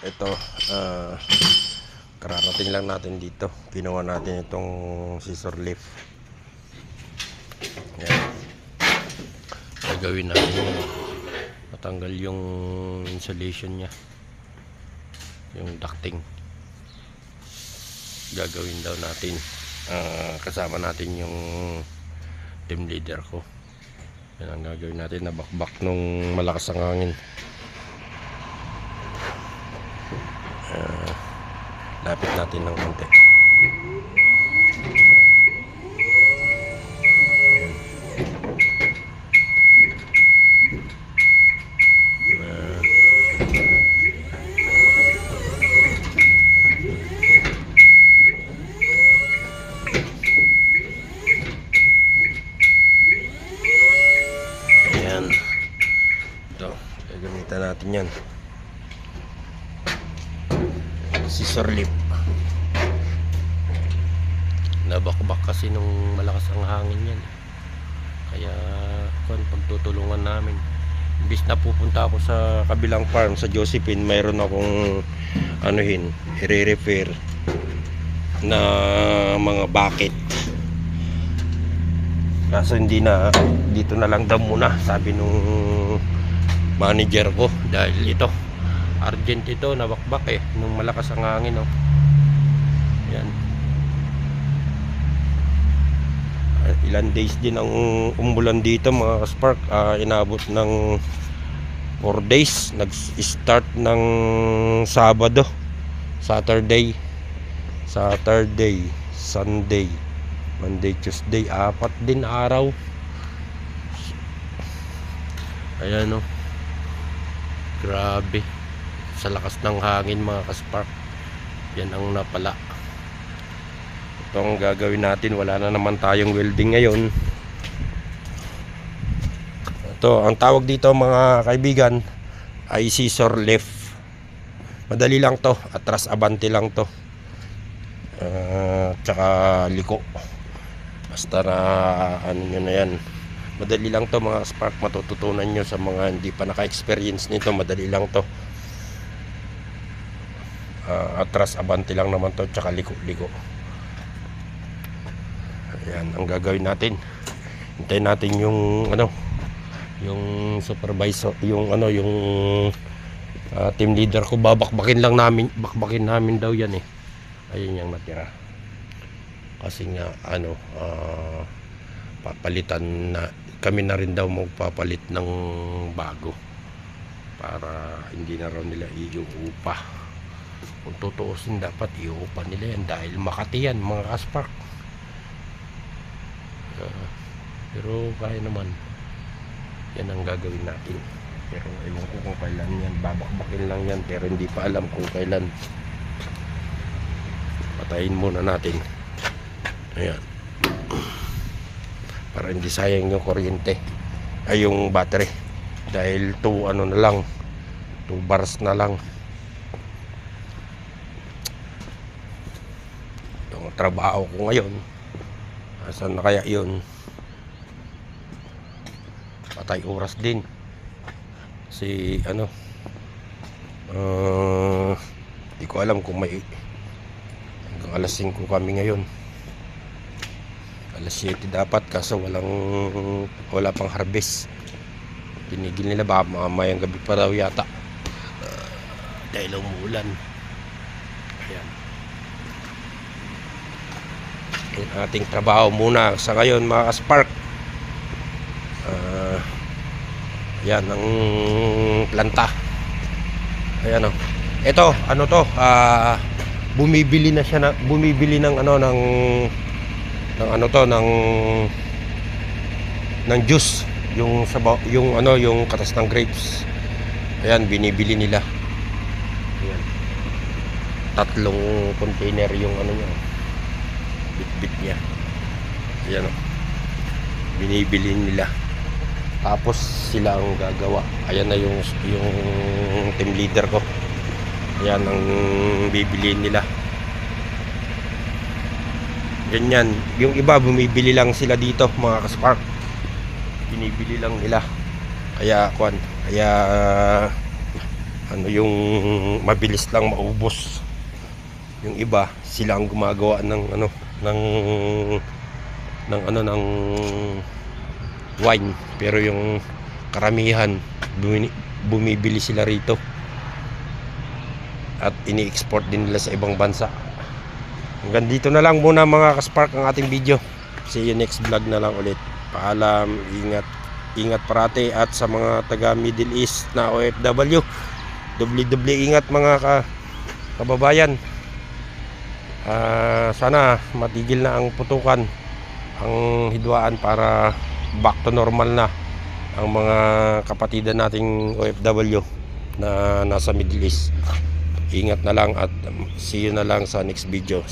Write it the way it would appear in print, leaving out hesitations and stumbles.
Ito, kararating lang natin dito. Ginawa natin itong scissor lift. Yan. Gagawin natin matanggal yung insulation nya, yung ducting. Gagawin daw natin. Kasama natin yung team leader ko. Yan ang gagawin natin, na bakbak nung malakas ang hangin. Lapit natin ng konti. Ayan. Ito, gagamitan natin yan. Scissor lift. Nabakbak kasi nung malakas ang hangin yan. Kaya pagtutulungan namin. Imbis na pupunta ako sa kabilang farm sa Josephine, mayroon akong i-repair na mga bucket. Kaso hindi na, dito na lang daw muna, sabi nung manager ko, dahil ito urgent ito, nabakbak nung malakas ang hangin. Yan. Ilan days din ang umulan dito mga spark. Inabot ng 4 days. Nag-start ng Sabado, Saturday, Sunday, Monday, Tuesday, 4 din araw. Ayan grabe sa lakas ng hangin mga kaspark. Yan ang napala. Ito ang gagawin natin. Wala na naman tayong welding ngayon. Ito, ang tawag dito mga kaibigan ay scissor lift. Madali lang to, atras abante lang to. Tsaka liko. Basta na nyo na yan. Madali lang to mga spark. Matututunan nyo sa mga hindi pa naka-experience nito. Madali lang to. Atras abante lang naman to, tsaka liko. Ayan ang gagawin natin. Hintayin natin yung yung supervisor, yung team leader ko. Bakbakin namin daw yan ayun yung natira. Kasi nga papalitan na kami na rin daw magpapalit ng bago para hindi na raw nila iuupa. Kung tutuusin, dapat iuupa nila yan dahil Makati yan mga kaspark. Pero kaya naman, yan ang gagawin natin. Pero ewan ko kung kailan yan. Babakbakin lang yan, pero hindi pa alam kung kailan. Patayin muna natin. Ayan, para hindi sayang yung kuryente, ay yung battery, dahil 2 bars na lang. Yung trabaho ko ngayon, asan na kaya yun? Patay oras din. Kasi di ko alam kung may hanggang alas 5 kami ngayon. Alas 7 dapat, kaso wala pang harvest. Tinigil nila, baka mamayang gabi pa daw yata, dahil umuulan. Ayan. Yung ating trabaho muna sa ngayon mga kaspark. Ayan ang planta. Ayan ito bumibili ng juice, yung katas ng grapes. Ayan, binibili nila. Ayan, 3 container yung niya, bit niya. Ayan binibili nila, tapos sila ang gagawa. Ayan na yung team leader ko. Ayan ang bibili nila. Ganyan. Yung iba bumibili lang sila dito mga kaspark. Binibili lang nila. Kaya ano yung mabilis lang maubos. Yung iba sila ang gumagawa ng ng wine, pero yung karamihan bumibili sila rito at ini-export din nila sa ibang bansa. Hanggang dito na lang muna mga ka-Spark ang ating video. See you next vlog na lang ulit. Paalam, ingat parati, at sa mga taga Middle East na OFW, doble ingat mga kababayan. Sana matigil na ang putukan, ang hidwaan, para back to normal na ang mga kapatidan nating OFW na nasa Middle East. Ingat na lang at see you na lang sa next video.